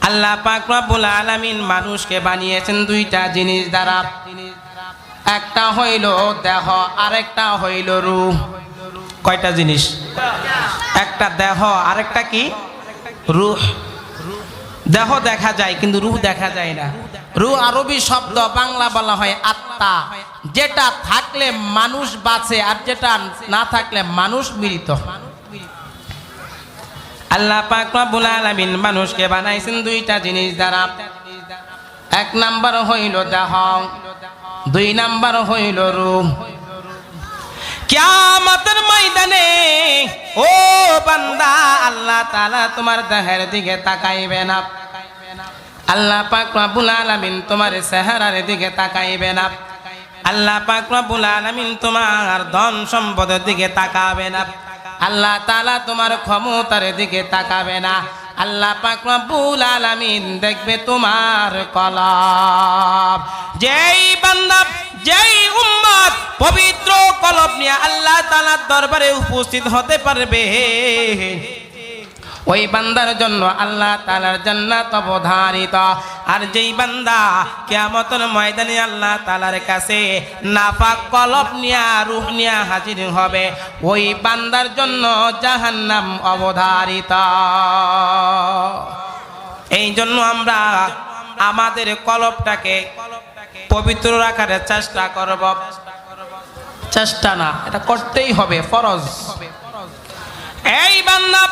আল্লাহ পাক রব্বুল আলামিন মানুষকে বানিয়েছেন দুইটা জিনিস দ্বারা। একটা হইল দেহ, আরেকটা হইল রূহ। কয়টা জিনিস? একটা দেহ, আরেকটা কি? রূহ। দেহ দেখা যায় কিন্তু রূহ দেখা যায় না। রূহ আরবি শব্দ, বাংলা বলা হয় আত্মা। যেটা থাকলে মানুষ বাঁচে আর যেটা না থাকলে মানুষ মৃত। আল্লাহ পাক রব্বুল আলামিন মানুষকে বানাইছেন দুইটা জিনিস দ্বারা। এক নাম্বার হইল দেহ, দুই নাম্বার হইল রূহ। কিয়ামতের ময়দানে ও বান্দা, আল্লাহ তাআলা তোমার দেহের দিকে তাকাইবে না। আল্লাহ পাক রব্বুল আলামিন তোমার চেহারার দিকে তাকাইবে না। আল্লাহ পাক রব্বুল আলামিন তোমার ধন সম্পদের দিকে তাকাবে না। আল্লাহ তাআলা তোমার ক্ষমতার দিকে তাকাবে না। আল্লাহ পাক রব্বুল আলামিন দেখবে তোমার কলব। যেই বান্দা, যেই উম্মত পবিত্র কলব নিয়ে আল্লাহ তাআলার দরবারে উপস্থিত হতে পারবে, ওই বান্দার জন্য আল্লাহ তাআলার জান্নাত অবধারিত। আর যেই বান্দা কিয়ামতের ময়দানে আল্লাহ তাআলার কাছে নাপাক কলব নিয়া, রূহ নিয়া হাজির হবে, ওই বান্দার জন্য জাহান্নাম অবধারিত। এই জন্য আমরা আমাদের কলবটাকে পবিত্র রাখার চেষ্টা করব। চেষ্টা না, এটা করতেই হবে, ফরজ। এই বান্দা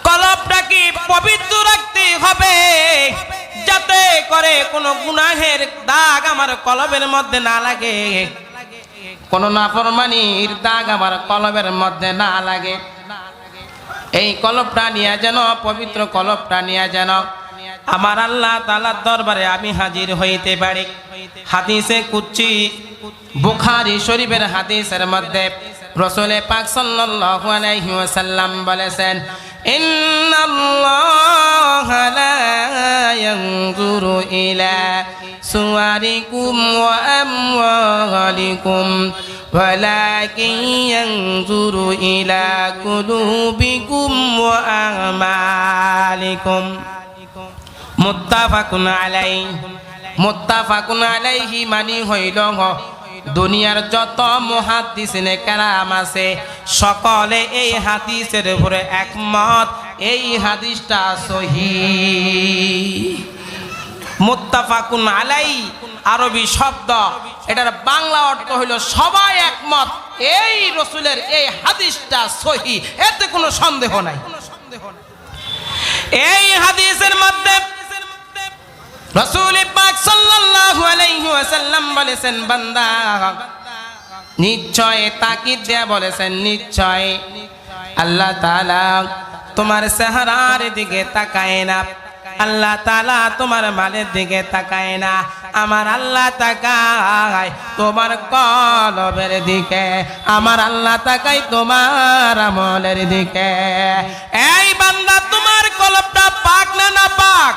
কলবটাকে পবিত্র রাখতে হবে, যাতে করে কোনো গুনাহের দাগ আমার কলবের মধ্যে না লাগে, কোনো নাফরমানির দাগ আমার কলবের মধ্যে না লাগে। এই কলবটা নিয়ে যেন, পবিত্র কলবটা নিয়ে যেন আমার আল্লাহ তাআলার দরবারে আমি হাজির হইতে পারি। হাদিসে কুদসি, বুখারী শরীফের হাদিসের মধ্যে রাসূল পাক সাল্লাল্লাহু আলাইহি ওয়াসাল্লাম বলেছেন, ইন্নাল্লাহা লা ইয়ানজুরু ইলা সুওয়ারিকুম ওয়া আমওয়ালিকুম ওয়ালাকিন ইয়ানজুরু ইলা কুলুবিকুম ওয়া আমালিকুম। মুত্তাফাকুন আলাইহি। মুত্তাফাকুন আলাইহি মানে হইল দুনিয়ার যত মুহাদ্দিসিনে কেরাম আছে সকলে এই হাদিসের উপরে একমত, এই হাদিসটা সহিহ। মুত্তাফাকুন আলাইহি আরবি শব্দ, এটার বাংলা অর্থ হইল সবাই একমত, এই রাসূলের এই হাদিসটা সহিহ, এতে কোনো সন্দেহ নাই। এই হাদিসের মধ্যে রাসূল পাক সাল্লাল্লাহু আলাইহি ওয়াসাল্লাম বলেছেন, বান্দা নিশ্চয়, তাকিদ দেয়া বলেছেন, নিশ্চয় আল্লাহ তাআলা তোমার চেহারার দিকে তাকায় না, আল্লাহ তাআলা তোমার মালের দিকে তাকায় না, আমার আল্লাহ তাকায় তোমার কলবের দিকে, আমার আল্লাহ তাকায় তোমার আমলের দিকে। এই বান্দা, তোমার কলবটা পাক না না পাক?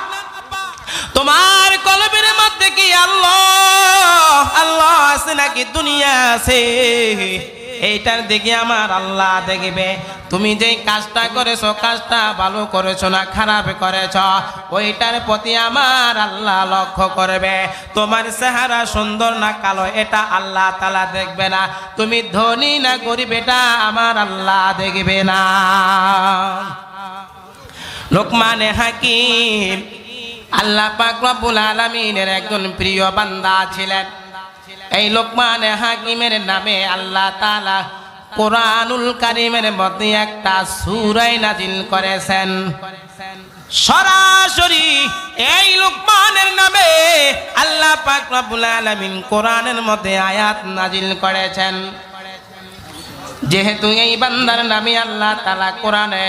তোমার কলবের মধ্যে কি আল্লাহ আল্লাহ আছে নাকি দুনিয়া আছে? এইটার দিকে আমার আল্লাহ দেখবে। তুমি যেই কাজটা করেছো, কাজটা ভালো করেছো না খারাপ করেছো, ওইটার প্রতি আমার আল্লাহ লক্ষ্য করবে। তোমার চেহারা সুন্দর না কালো, এটা আল্লাহ তাআলা দেখবে না। তুমি ধনী না গরিব, এটা আমার আল্লাহ দেখবে না। লোকমানে হাকিম আল্লাহ পাক রব্বুল আলামিনের একজন প্রিয় বান্দা ছিলেন। এই লোকমান হাকিমের নামে আল্লাহ তাআলা কোরআনুল কারীমের মধ্যে একটা সূরা নাজিল করেছেন। সরাসরি এই লোকমানের নামে আল্লাহ পাক রব্বুল আলামিন কোরআনের মধ্যে আয়াত নাজিল করেছেন। যেহেতু এই বান্দার নামে আল্লাহ তাআলা কোরআনে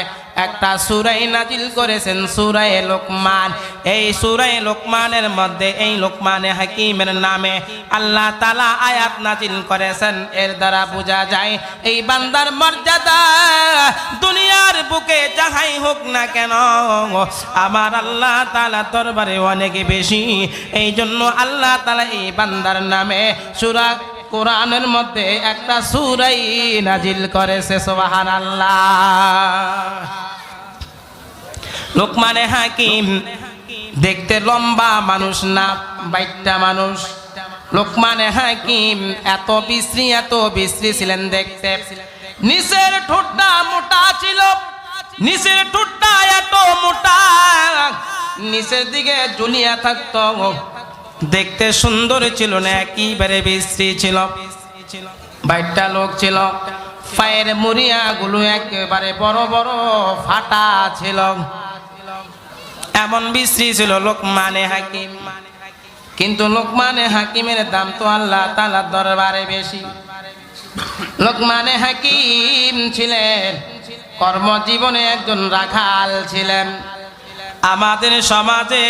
একটা সূরা নাজিল করেছেন, সূরা লোকমান। এই সূরা লোকমানের মধ্যে এই লোকমান হাকিমের নামে আল্লাহ তাআলা আয়াত নাজিল করেছেন। এর দ্বারা বোঝা যায় এই বান্দার মর্যাদা দুনিয়ার বুকে যাহাই হোক না কেন আমার আল্লাহ তাআলা দরবারে অনেক বেশি। এই জন্য আল্লাহ তাআলা এই বান্দার নামে সূরা কোরআনের মধ্যে একটা সূরা নাজিল করেছে। সুবহানাল্লাহ। লোকমানে হাকিম দেখতে লম্বা মানুষ না, বাইটটা মানুষ। লোকমানে হাকিম এত বিশ্রী ছিলেন দেখতে। নিচের ঠোঁটটা মোটা ছিল, নিচের ঠোঁটটা এত মোটা, নিচের দিকে ঝুলিয়া থাকতো। দেখতে সুন্দর ছিল না, একেবারে বিশ্রী ছিল। বাইটটা লোক ছিল, পায়ের মুড়িয়া গুলো একেবারে বড় বড় ফাটা ছিল। এমন বিশ্রী ছিল লোকমানে হাকিম। কিন্তু লোকমানে হাকিমের দাম তো আল্লাহ তাআলার দরবারে বেশি। লোকমানে হাকিম ছিলেন কর্মজীবনে একজন রাখাল ছিলেন। আমাদের সমাজে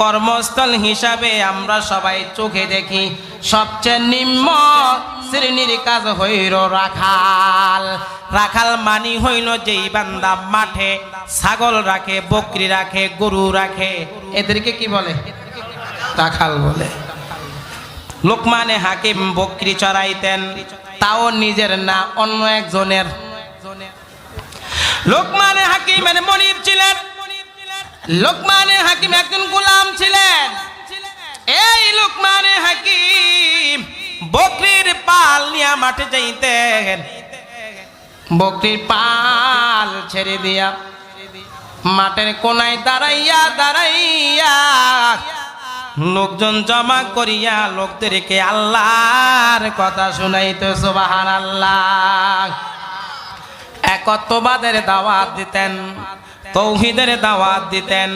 কর্মস্থল হিসাবে আমরা সবাই চোখে দেখি সবচেয়ে নিম্ন শ্রেণীর কাজ হইল রাখাল। রাখাল মানি হইল যেই বান্দা মাঠে ছাগল রাখে, বকরি রাখে, গরু রাখে, এদেরকে কি বলে? রাখাল বলে। লোকমানে হাকিম বকরি চড়াইতেন, তাও নিজের না, অন্য একজনের। লোকমানে হাকিমের মনিব ছিলেন। লোকমানে হাকিম একজন গোলাম ছিলেন। এই লোকমানে হাকিম বকরির পাল নিয়ে মাঠে যাইতেন। বকরির পাল ছেড়ে দিয়া মাঠের কোনায় দাঁড়াইয়া দাঁড়াইয়া লোকজন জমা করিয়া লোকদেরকে আল্লাহর কথা শুনাইতো। সুবহানাল্লাহ। একত্ববাদের দাওয়াত দিতেন, তৌহিদের দাওয়াত দিতেন,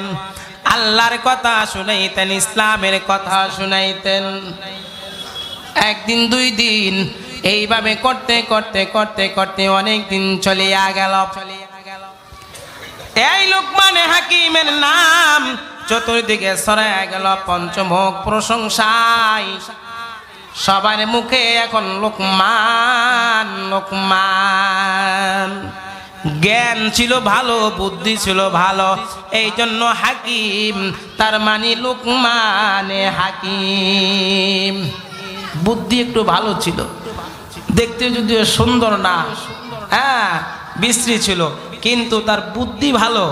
আল্লাহর কথা শুনাইতেন, ইসলামের কথা শুনাইতেন। একদিন দুই দিন এইভাবে করতে করতে করতে করতে অনেক দিন চলিয়া গেল। এই লোকমানে হাকিমের নাম চতুর্দিকে ছড়াইয়া গেল পঞ্চমুখ প্রশংসায়। সবার মুখে এখন লোকমান লোকমান। জ্ঞান ছিল ভালো, বুদ্ধি ছিল ভালো, এই জন্য হাকিম, তার মানে লোকমানে হাকিম। বুদ্ধি একটু ভালো ছিল, দেখতে যদিও সুন্দর না, হ্যাঁ বিশ্রী ছিল, কিন্তু তার বুদ্ধি ভালো।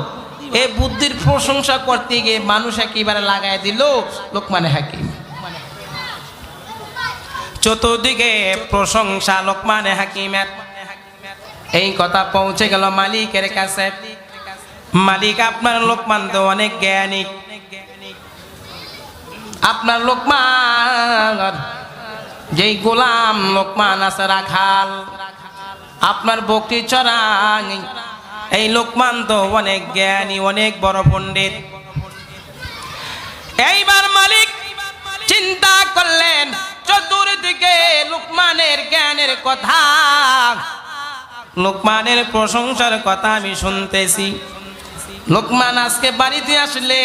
এই বুদ্ধির প্রশংসা করতে গিয়ে মানুষ একেবারে লাগাই দিল লোকমানে হাকিম। চতুর্দিকে প্রশংসা লোকমানে হাকিমের। এই কথা পৌঁছে গেল মালিকের কাছে। মালিক, আপনার লোকমান তো অনেক জ্ঞানী, আপনার লোকমান যেই গোলাম লোকমান আছে রাখাল, আপনার বকরি চড়াই, এই লোকমান তো অনেক জ্ঞানী, অনেক বড় পণ্ডিত। এইবার মালিক চিন্তা করলেন চতুর্দিকে লোকমানের জ্ঞানের কথা, লোকমানের প্রশংসার কথা আমি শুনতেছি। লোকমান আজকে বাড়িতে আসলে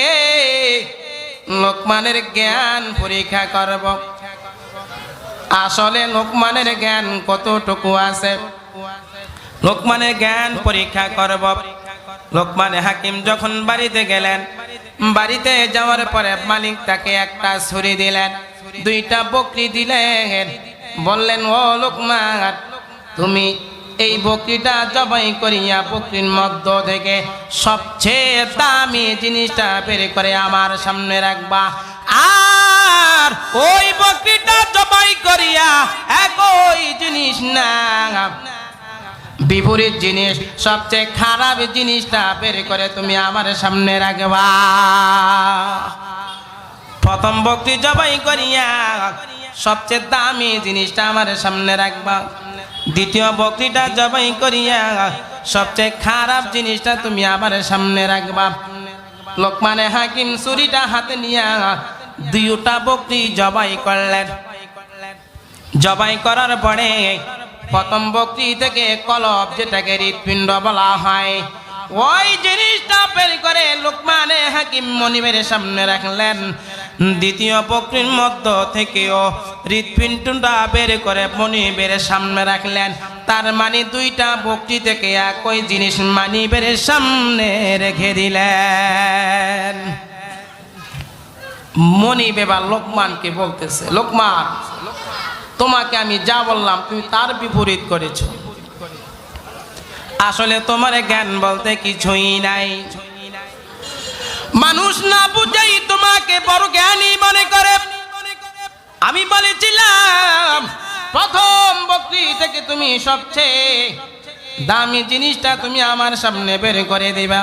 লোকমানের জ্ঞান পরীক্ষা করব, আসলে লোকমানের জ্ঞান কতটুকু আছে, লোকমানের জ্ঞান পরীক্ষা করব। লোকমানে হাকিম যখন বাড়িতে গেলেন, বাড়িতে যাওয়ার পরে মালিক তাকে একটা ছুরি দিলেন, দুইটা বকরি দিলেন, বললেন, ও লোকমান, তুমি এই বকরিটা জবাই করিয়া বকরির মধ্য থেকে সবচেয়ে দামি জিনিসটা বের করে আমার সামনে রাখবা, আর ওই বকরিটা জবাই করিয়া একই জিনিস না, বিপরীত জিনিস, সবচেয়ে খারাপ জিনিসটা বের করে তুমি আমার সামনে রাখবা। প্রথম বকরি জবাই করিয়া সবচেয়ে দামি জিনিসটা আমার সামনে রাখবা, দ্বিতীয় বকরিটা জবাই করিয়া সবচেয়ে খারাপ জিনিসটা তুমি আমার সামনে রাখবা। লোকমানে হাকিম ছুরিটা হাতে নিয়া দুইটা বকরি জবাই করলেন। জবাই করার পরে প্রথম বকরি থেকে কলব, যেটাকে হৃৎপিণ্ড বলা হয়, ওই জিনিসটা বের করে লোকমানে হাকিম মনিবের সামনে রাখলেন। দ্বিতীয় বকরির মধ্য থেকেও হৃৎপিণ্ডটা বের করে মনিবের সামনে রাখলেন। তার মানে দুইটা বকরি থেকে একই জিনিস মনিবের সামনে রেখে দিলেন। মনিব এবার লোকমানকে বলতেছে, লোকমান, তোমাকে আমি যা বললাম তুমি তার বিপরীত করেছ, আসলে তোমার জ্ঞান বলতে কিছুই নাই। মানুষ না বুঝেই তোমাকে বড় জ্ঞানী মনে করে। আমি বলেছিলাম প্রথম বক্তি থেকে তুমি সবচেয়ে দামি জিনিসটা তুমি আমার সামনে বের করে দিবা,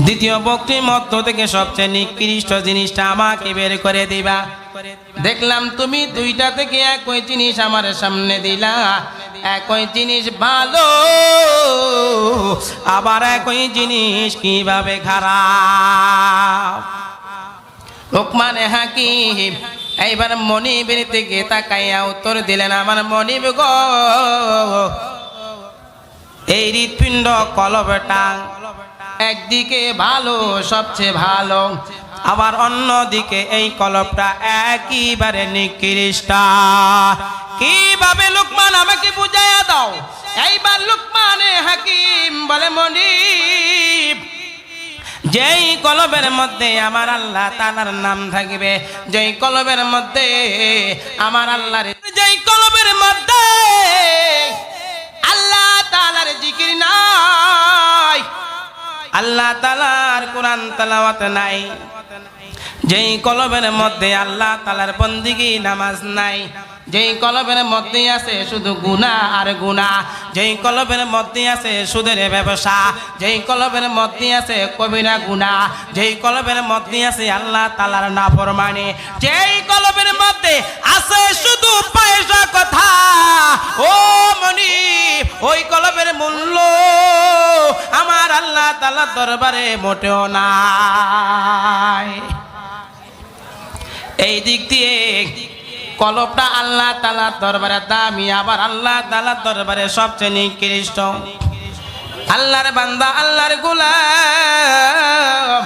দ্বিতীয় বক্তির মধ্য থেকে সবচেয়ে নিকৃষ্ট জিনিসটা আমাকে বের করে দিবা। দেখলাম তুমি দুইটা থেকে একই জিনিস আমার সামনে দিলা, একই জিনিস ভালো আবার একই জিনিস কিভাবে খারাপ। লোকমানে হাকিম এইবার মনিবের দিকে তাকাইয়া উত্তর দিলেন, আমার মনিব গো, এই হৃৎপিণ্ড কলবটা একদিকে ভালো, সবচেয়ে ভালো, আবার অন্যদিকে এই কলবটা একেবারে নিকৃষ্ট। কিভাবে লোকমান আমাকে বুঝাইয়া দাও। এইবার লোকমানে হাকিম বলে, মনিব, যেই কলবের মধ্যে আমার আল্লাহ তাআলার নাম থাকবে, যেই কলবের মধ্যে আমার আল্লাহর, যেই কলবের মধ্যে আল্লাহ তাআলার জিকির নাই, আল্লাহ তাআলার কোরআন তেলাওয়াত নাই, যেই কলবের মধ্যে আল্লাহ তাআলার বন্দেগী নামাজ নাই, যেই কলবের মধ্যে আছে শুধু গুনাহ আর গুনাহ, যেই কলবের মধ্যে আছে সুদের ব্যবসা, যেই কলবের মধ্যে আছে কবিরা গুনাহ, যেই কলবের মধ্যে আছে আল্লাহ তাআলার নাফরমানি, যেই কলবের মধ্যে আছে শুধু পয়সা কথা, ও মনিব, ওই কলবের মূল্য আমার আল্লাহ তাআলার দরবারে মোটেও নাই। এই দিক দিয়ে কলবটা আল্লাহ তাআলার দরবারে দামি, আবার আল্লাহ তাআলার দরবারে সবচেয়ে নিকৃষ্ট। আল্লাহর বান্দা, আল্লাহর গোলাম,